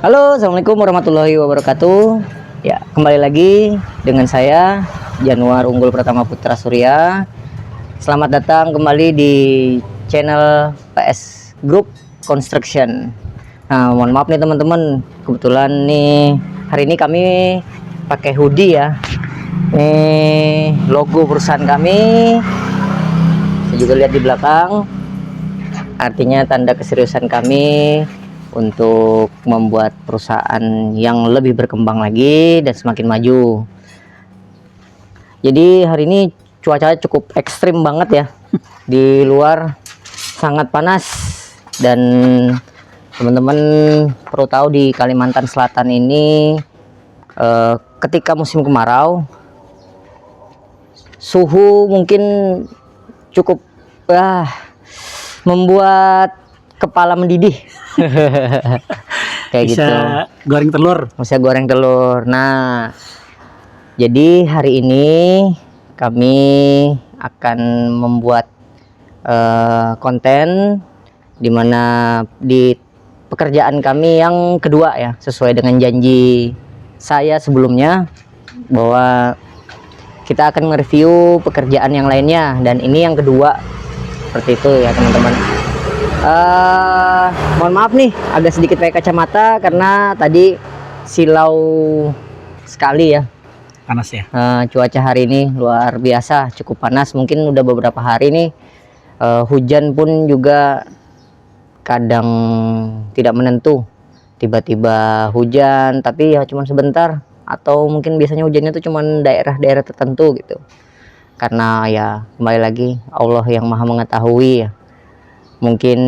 Halo, assalamualaikum warahmatullahi wabarakatuh. Ya, kembali lagi dengan saya Januar Unggul Pratama Putra Surya. Selamat datang kembali di channel PS Group Construction. Nah, mohon maaf nih teman-teman, kebetulan nih hari ini kami pakai hoodie ya. Ini logo perusahaan kami. Saya juga lihat di belakang. Artinya tanda keseriusan kami untuk membuat perusahaan yang lebih berkembang lagi dan semakin maju. Jadi hari ini cuacanya cukup ekstrim banget ya. Di luar sangat panas dan teman-teman perlu tahu di Kalimantan Selatan ini ketika musim kemarau suhu mungkin cukup membuat kepala mendidih. Kayak bisa gitu. Goreng telur. Bisa goreng telur. Nah, jadi hari ini kami akan membuat konten dimana di pekerjaan kami yang kedua ya, sesuai dengan janji saya sebelumnya bahwa kita akan mereview pekerjaan yang lainnya, dan ini yang kedua seperti itu ya teman-teman. Mohon maaf nih agak sedikit pakai kacamata karena tadi silau sekali ya. Panas ya. Cuaca hari ini luar biasa, cukup panas. Mungkin udah beberapa hari nih hujan pun juga kadang tidak menentu. Tiba-tiba hujan tapi ya cuma sebentar, atau mungkin biasanya hujannya tuh cuma daerah-daerah tertentu gitu. Karena ya kembali lagi Allah yang maha mengetahui ya. Mungkin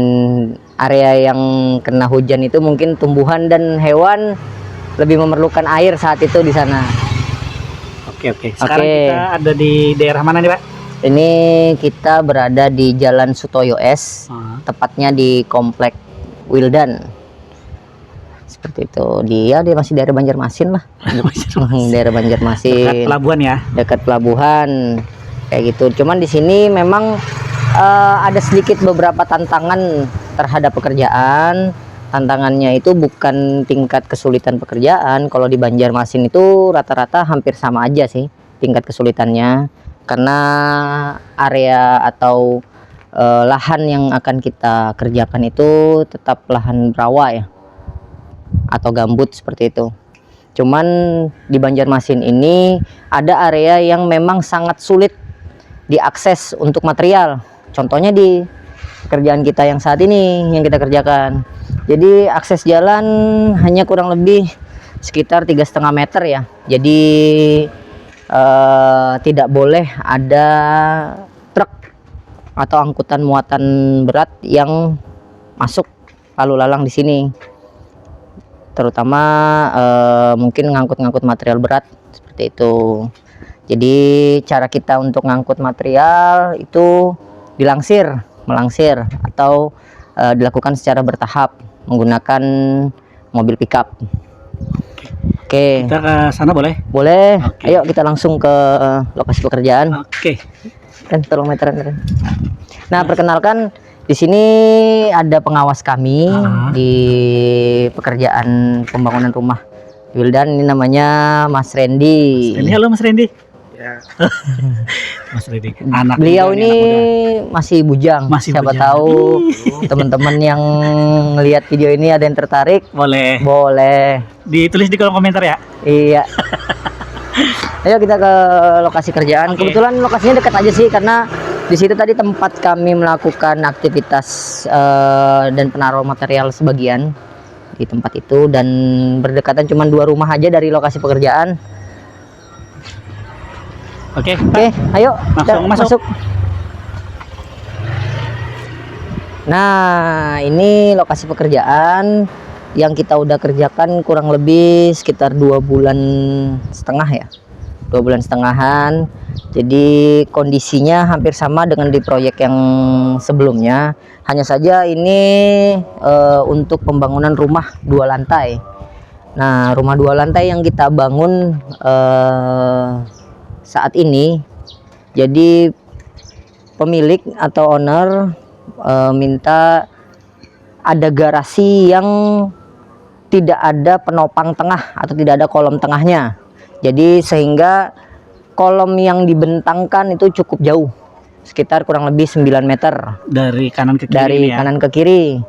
area yang kena hujan itu mungkin tumbuhan dan hewan lebih memerlukan air saat itu di sana. Oke. Sekarang kita ada di daerah mana nih, Pak? Ini kita berada di Jalan Sutoyo S, tepatnya di Komplek Wildan. Seperti itu. Dia masih daerah Banjarmasin lah. Daerah Banjarmasin. Dekat pelabuhan ya. Dekat pelabuhan. Kayak gitu. Cuman di sini memang ada sedikit beberapa tantangan terhadap pekerjaan. Tantangannya itu bukan tingkat kesulitan pekerjaan. Kalau di Banjarmasin itu rata-rata hampir sama aja sih tingkat kesulitannya, karena area atau lahan yang akan kita kerjakan itu tetap lahan rawa ya, atau gambut seperti itu. Cuman di Banjarmasin ini ada area yang memang sangat sulit diakses untuk material. Contohnya di pekerjaan kita yang saat ini yang kita kerjakan. Jadi akses jalan hanya kurang lebih sekitar 3,5 meter ya. Jadi tidak boleh ada truk atau angkutan muatan berat yang masuk lalu lalang di sini. Terutama mungkin ngangkut-ngangkut material berat seperti itu. Jadi cara kita untuk ngangkut material itu melangsir atau dilakukan secara bertahap menggunakan mobil pickup. Oke. Kita ke sana boleh? Boleh. Oke. Ayo kita langsung ke lokasi pekerjaan. Oke. Kan tolong meteran. Nah, perkenalkan di sini ada pengawas kami di pekerjaan pembangunan rumah Wildan. Ini namanya Mas Randy. Halo Mas Randy. Ya. Mas Randy. Anak Beliau ini masih bujang. Siapa bujang. tahu teman-teman yang ngelihat video ini ada yang tertarik. Boleh. Ditulis di kolom komentar ya. Iya. Ayo kita ke lokasi kerjaan. Kebetulan lokasinya dekat aja sih, karena di situ tadi tempat kami melakukan aktivitas dan penaruh material sebagian di tempat itu, dan berdekatan cuma 2 rumah aja dari lokasi pekerjaan. Oke, ayo masuk. Nah, ini lokasi pekerjaan yang kita udah kerjakan kurang lebih sekitar 2,5 bulan ya. 2,5 bulan. Jadi kondisinya hampir sama dengan di proyek yang sebelumnya. Hanya saja ini untuk pembangunan rumah 2 lantai. Nah, rumah 2 lantai yang kita bangun saat ini, jadi pemilik atau owner minta ada garasi yang tidak ada penopang tengah atau tidak ada kolom tengahnya. Jadi sehingga kolom yang dibentangkan itu cukup jauh, sekitar kurang lebih 9 meter dari kanan ke kiri dari ini ya? kanan ke kiri.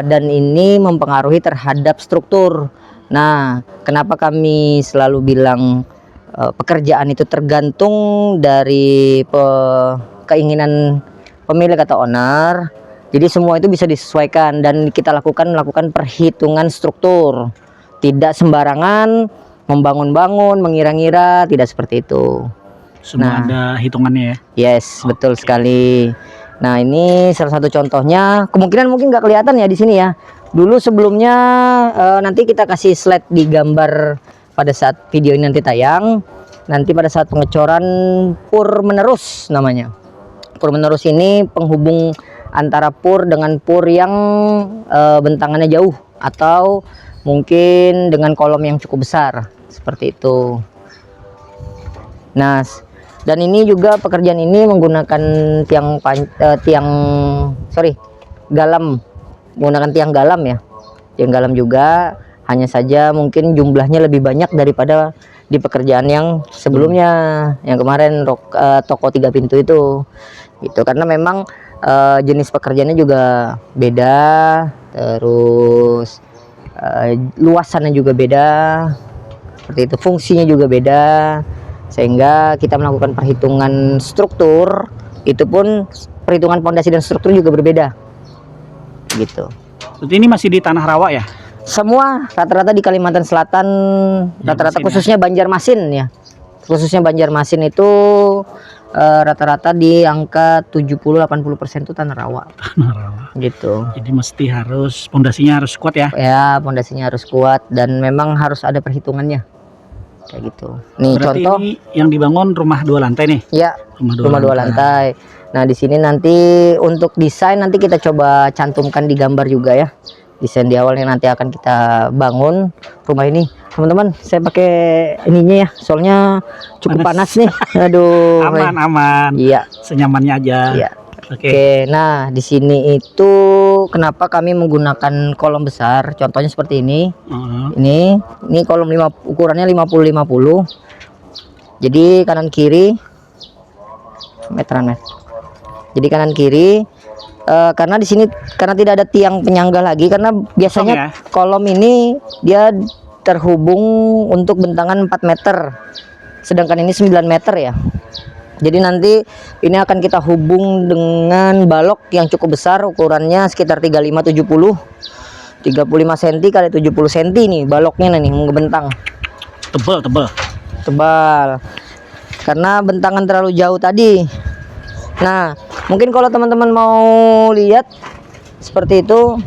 Dan ini mempengaruhi terhadap struktur. Nah, kenapa kami selalu bilang pekerjaan itu tergantung dari keinginan pemilik atau owner. Jadi semua itu bisa disesuaikan dan kita melakukan perhitungan struktur. Tidak sembarangan membangun-bangun, mengira-ngira, tidak seperti itu. Semua ada hitungannya ya? Yes, betul sekali. Nah, ini salah satu contohnya. Kemungkinan mungkin nggak kelihatan ya di sini ya. Dulu sebelumnya nanti kita kasih slide di gambar pada saat video ini nanti tayang. Nanti pada saat pengecoran pur menerus namanya. Pur menerus ini penghubung antara pur dengan pur yang bentangannya jauh atau mungkin dengan kolom yang cukup besar seperti itu. Nah, dan ini juga pekerjaan ini menggunakan galam, menggunakan tiang galam ya. Tiang galam juga, hanya saja mungkin jumlahnya lebih banyak daripada di pekerjaan yang sebelumnya, yang kemarin toko 3 pintu itu. Itu karena memang jenis pekerjaannya juga beda, terus luasannya juga beda, seperti itu, fungsinya juga beda, sehingga kita melakukan perhitungan struktur, itu pun perhitungan pondasi dan struktur juga berbeda gitu. Berarti ini masih di tanah rawa ya? Semua rata-rata di Kalimantan Selatan, rata-rata khususnya Banjarmasin ya, khususnya Banjarmasin itu rata-rata di angka 70-80% itu tanah rawa. Tanah rawa. Gitu. Jadi mesti harus pondasinya harus kuat ya? Ya, pondasinya harus kuat dan memang harus ada perhitungannya. Kayak gitu. Nih berarti contoh. Ini yang dibangun rumah 2 lantai nih? Ya, rumah 2 lantai. Nah, di sini nanti untuk desain nanti kita coba cantumkan di gambar juga ya. Desain di awalnya nanti akan kita bangun rumah ini. Teman-teman, saya pakai ininya ya, soalnya cukup panas nih. Aduh. Aman. Iya. Senyamannya aja. Iya. Oke. Nah, di sini itu kenapa kami menggunakan kolom besar? Contohnya seperti ini. Ini kolom ukurannya 50-50. Jadi kanan kiri meteran. Jadi kanan kiri. Karena di sini karena tidak ada tiang penyangga lagi, karena biasanya kolom ini dia terhubung untuk bentangan 4 meter, sedangkan ini 9 meter ya. Jadi nanti ini akan kita hubung dengan balok yang cukup besar, ukurannya sekitar 35-70, 35 cm kali 70 cm nih baloknya nih ngebentang. Tebal. Karena bentangan terlalu jauh tadi. Nah, mungkin kalau teman-teman mau lihat seperti itu,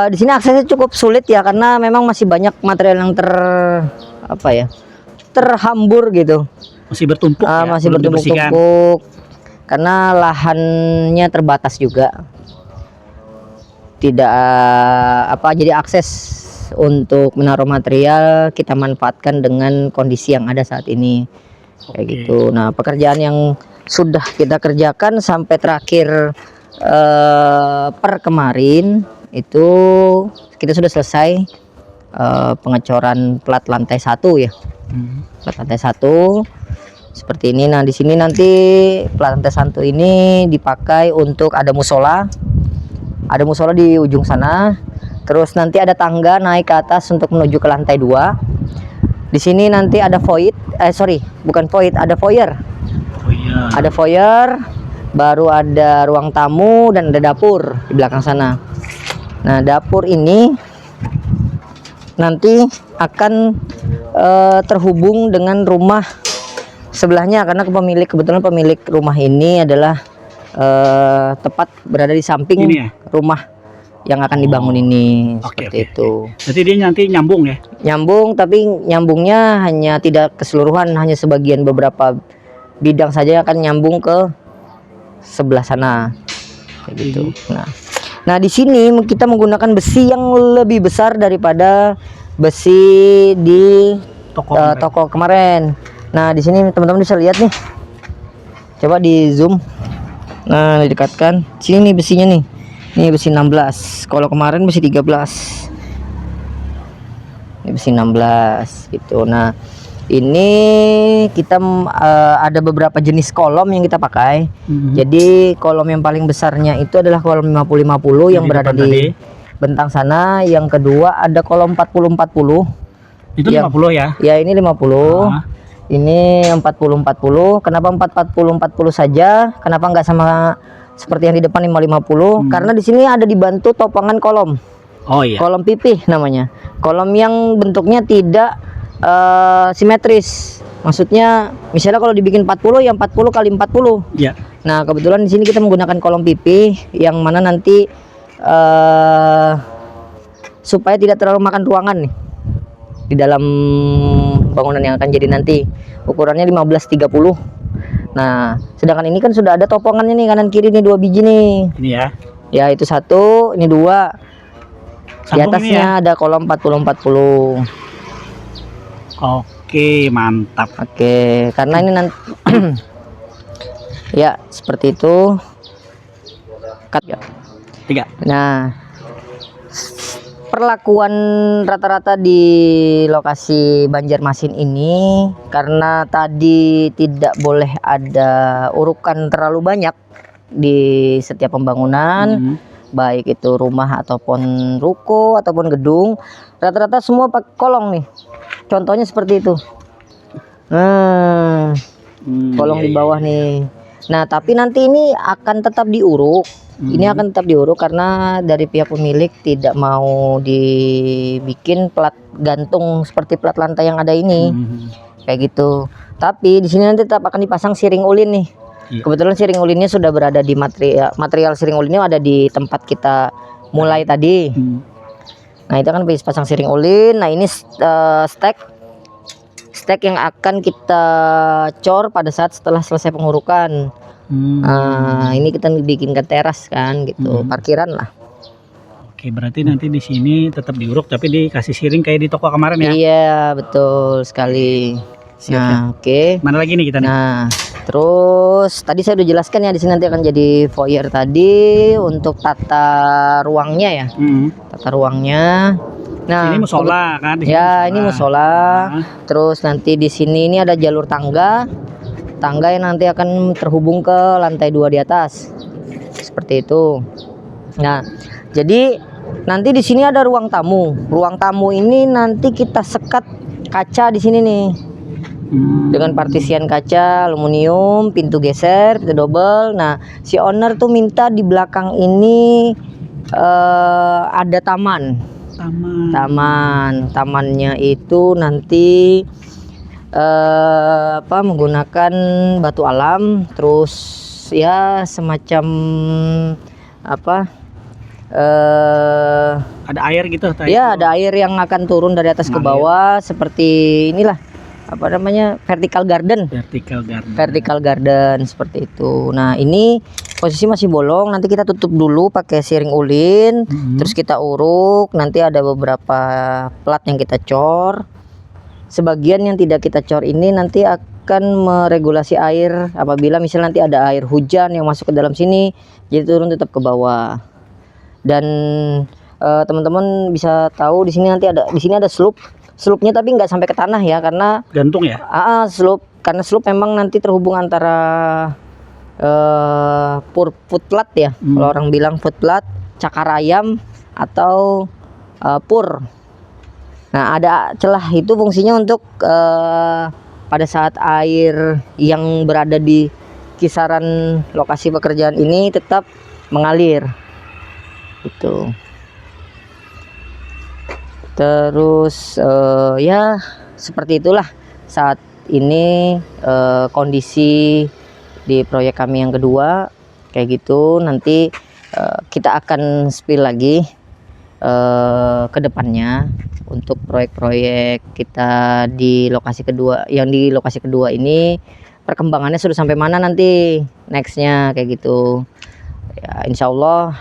di sini aksesnya cukup sulit ya, karena memang masih banyak material yang terhambur gitu. Masih bertumpuk ya, masih bertumpuk-tumpuk karena lahannya terbatas juga. Tidak jadi akses untuk menaruh material kita manfaatkan dengan kondisi yang ada saat ini. Kayak gitu. Nah, pekerjaan yang sudah kita kerjakan sampai terakhir per kemarin itu kita sudah selesai pengecoran plat lantai 1 ya. Plat lantai 1 seperti ini. Nah, di sini nanti plat lantai 1 ini dipakai untuk ada musola. Ada musola di ujung sana. Terus nanti ada tangga naik ke atas untuk menuju ke lantai 2. Di sini nanti ada ada foyer. Ada foyer, baru ada ruang tamu dan ada dapur di belakang sana. Nah, dapur ini nanti akan terhubung dengan rumah sebelahnya, karena kebetulan pemilik rumah ini adalah tepat berada di samping rumah yang akan dibangun ini. Seperti itu. Jadi dia nanti nyambung ya? Nyambung, tapi nyambungnya hanya tidak keseluruhan, hanya sebagian, beberapa bidang saja akan nyambung ke sebelah sana. Kayak gitu. Nah, di sini kita menggunakan besi yang lebih besar daripada besi di toko kemarin. Nah, di sini teman-teman bisa lihat nih. Coba di zoom. Nah, didekatkan. Sini nih besinya nih. Ini besi 16. Kalau kemarin besi 13. Ini besi 16 gitu. Nah, ini kita ada beberapa jenis kolom yang kita pakai. Jadi kolom yang paling besarnya itu adalah kolom 50-50 yang berada di bentang sana. Yang kedua ada kolom 40-40. Itu 50 ya? Ya, ini 50. Ini 40-40. Kenapa 40-40 saja? Kenapa nggak sama seperti yang di depan 50-50? Karena di sini ada dibantu topangan kolom. Oh iya. Kolom pipih namanya. Kolom yang bentuknya tidak simetris. Maksudnya misalnya kalau dibikin 40 yang 40 kali 40. Ya. Nah, kebetulan di sini kita menggunakan kolom pipih yang mana nanti supaya tidak terlalu makan ruangan nih di dalam bangunan yang akan jadi nanti. Ukurannya 15-30. Nah, sedangkan ini kan sudah ada topongannya nih kanan kiri nih 2 biji nih. Ini ya. Ya, itu 1, ini 2. Di atasnya ada kolom 40-40. Oke, mantap. Oke, karena ini nanti ya seperti itu. Ya. 3. Nah, perlakuan rata-rata di lokasi Banjarmasin ini karena tadi tidak boleh ada urukan terlalu banyak di setiap pembangunan, baik itu rumah ataupun ruko ataupun gedung, rata-rata semua pakai kolong nih. Contohnya seperti itu. Nah, kolong di bawah nih. Nah, tapi nanti ini akan tetap diuruk. Ini akan tetap diuruk karena dari pihak pemilik tidak mau dibikin plat gantung seperti plat lantai yang ada ini. Kayak gitu. Tapi di sini nanti tetap akan dipasang siring ulin nih. Kebetulan siring ulinnya sudah berada di material siring ulinnya ada di tempat kita mulai tadi. Nah, itu kan pasang siring ulin. Nah, ini stek yang akan kita cor pada saat setelah selesai pengurukan. Nah, ini kita bikinkan teras kan gitu, parkiran lah. Oke, berarti nanti di sini tetap diuruk tapi dikasih siring kayak di toko kemarin ya? Iya, betul sekali. Siap, nah, oke. Mana lagi nih kita nih? Nah, terus tadi saya udah jelaskan ya di sini nanti akan jadi foyer tadi untuk tata ruangnya ya. Tata ruangnya. Nah, ini musola kan? Ya, ini musola. Terus nanti di sini ini ada jalur tangga. Tangga yang nanti akan terhubung ke lantai 2 di atas. Seperti itu. Nah, jadi nanti di sini ada ruang tamu. Ruang tamu ini nanti kita sekat kaca di sini nih. Dengan partisian kaca aluminium, pintu geser, pintu double. Nah, si owner tuh minta di belakang ini ada taman. Tamannya itu nanti menggunakan batu alam, terus ya semacam ada air gitu ya, ada air yang akan turun dari atas ke bawah seperti inilah vertical garden seperti itu. Nah, ini posisi masih bolong, nanti kita tutup dulu pakai siring ulin, terus kita uruk. Nanti ada beberapa plat yang kita cor. Sebagian yang tidak kita cor ini nanti akan meregulasi air apabila misalnya nanti ada air hujan yang masuk ke dalam sini, jadi turun tetap ke bawah. Dan teman-teman bisa tahu di sini nanti ada slope-nya tapi nggak sampai ke tanah ya, karena gantung ya. Karena slope memang nanti terhubung antara footplat ya, kalau orang bilang footplat, cakar ayam atau pur. Nah, ada celah itu fungsinya untuk pada saat air yang berada di kisaran lokasi pekerjaan ini tetap mengalir gitu. Terus ya seperti itulah saat ini kondisi di proyek kami yang kedua kayak gitu. Nanti kita akan spill lagi ke depannya untuk proyek-proyek kita di lokasi kedua. Yang di lokasi kedua ini perkembangannya sudah sampai mana nanti nextnya kayak gitu ya. Insya Allah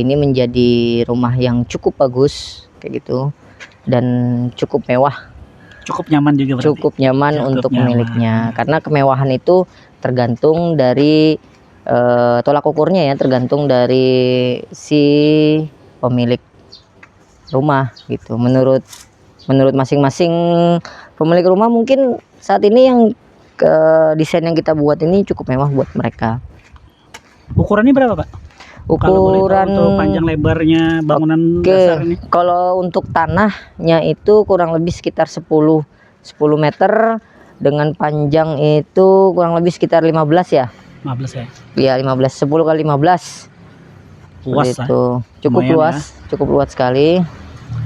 ini menjadi rumah yang cukup bagus kayak gitu dan cukup mewah, cukup nyaman juga berarti. Cukup nyaman untuk pemiliknya, karena kemewahan itu tergantung dari tolak ukurnya ya tergantung dari si pemilik rumah gitu. Menurut masing-masing pemilik rumah mungkin saat ini yang desain yang kita buat ini cukup mewah buat mereka. Ukurannya berapa, Pak? Kalau boleh tahu Ukuran untuk panjang lebarnya bangunan Oke, dasar ini. kalau untuk tanahnya itu kurang lebih sekitar 10 meter, dengan panjang itu kurang lebih sekitar 15 ya. 15 ya. Ya 15, 10 kali 15. Luas Seperti lah. itu. Cukup Lumayan luas, cukup luas sekali.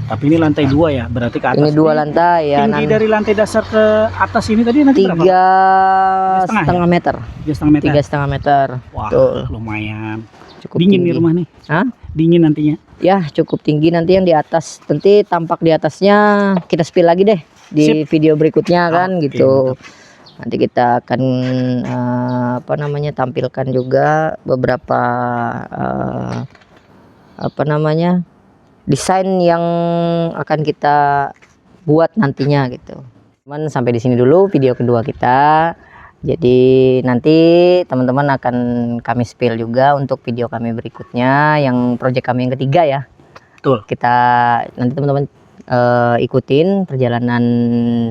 Tapi ini lantai 2 ya, berarti ke atas. Ini 2 lantai ya. Tinggi dari lantai dasar ke atas ini tadi nanti berapa? 3,5 meter. 3,5 meter. 3,5 meter. Wah, Betul. lumayan. Cukup Dingin tinggi. nih rumah nih. Hah? Dingin nantinya. Ya cukup tinggi, nanti yang di atas, nanti tampak di atasnya kita spill lagi deh di video berikutnya kan. Oke, gitu. Nanti kita akan tampilkan juga beberapa desain yang akan kita buat nantinya gitu. Teman, sampai di sini dulu video kedua kita. Jadi nanti teman-teman akan kami spill juga untuk video kami berikutnya, yang project kami yang ketiga ya. Betul. Kita nanti teman-teman ikutin perjalanan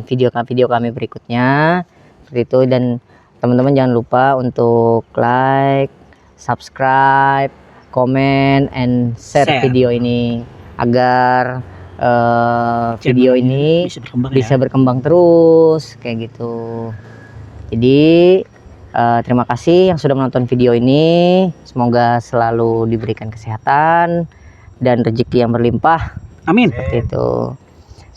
video kami berikutnya seperti itu. Dan teman-teman jangan lupa untuk like, subscribe, comment, and share video ini agar video ini bisa berkembang terus kayak gitu. Jadi terima kasih yang sudah menonton video ini. Semoga selalu diberikan kesehatan dan rezeki yang berlimpah. Amin. Seperti itu.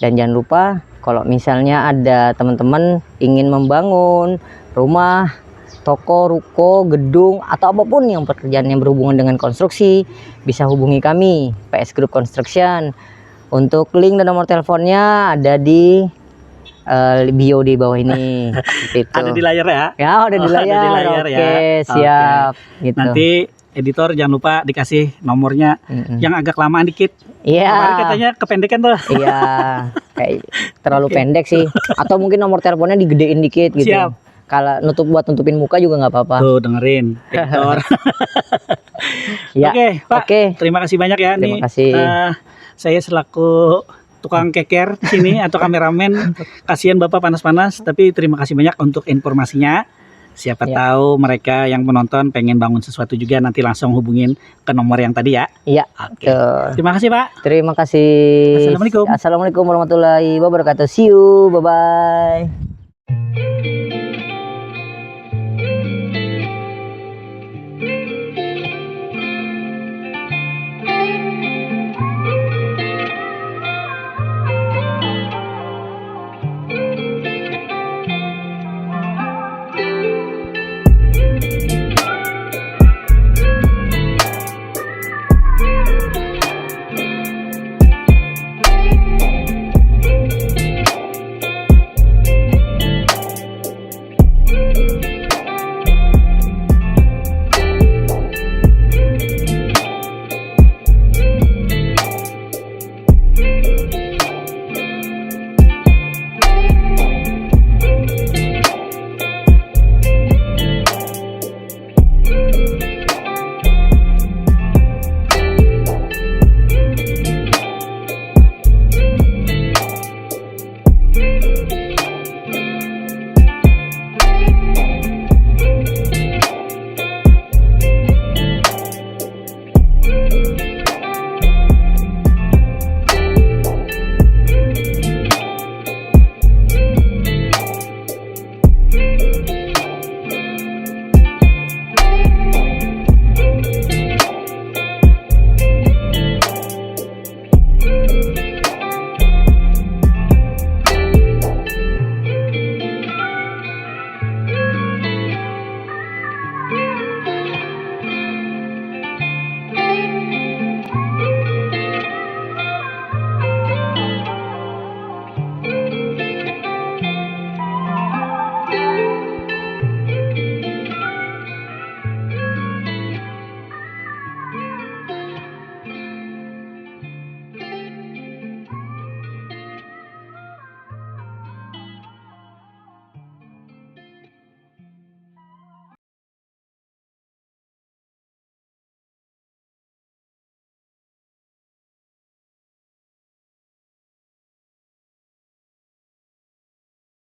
Dan jangan lupa kalau misalnya ada teman-teman ingin membangun rumah, toko, ruko, gedung, atau apapun yang pekerjaan yang berhubungan dengan konstruksi, bisa hubungi kami, PS Group Construction. Untuk link dan nomor teleponnya ada di bio di bawah ini. Gitu. Ada di layar ya? Ya, udah di layar. Ada di layar ya. Oke, siap. Gitu. Nanti editor jangan lupa dikasih nomornya yang agak lamaan dikit. Iya. Kemarin katanya kependekan tuh. Iya, kayak terlalu pendek sih. Atau mungkin nomor teleponnya digedein dikit gitu. Siap. Kalau nutupin muka juga nggak apa-apa. Tuh dengerin, editor. Ya. Oke, Pak. Oke. Terima kasih banyak ya. Terima Nih, kasih. saya selaku tukang keker di sini atau kameramen, kasihan Bapak panas-panas, tapi terima kasih banyak untuk informasinya. Siapa tahu mereka yang menonton pengen bangun sesuatu juga, nanti langsung hubungin ke nomor yang tadi ya. Iya. Oke. Terima kasih, Pak. Terima kasih. Assalamualaikum. Assalamualaikum warahmatullahi wabarakatuh. See you. Bye bye.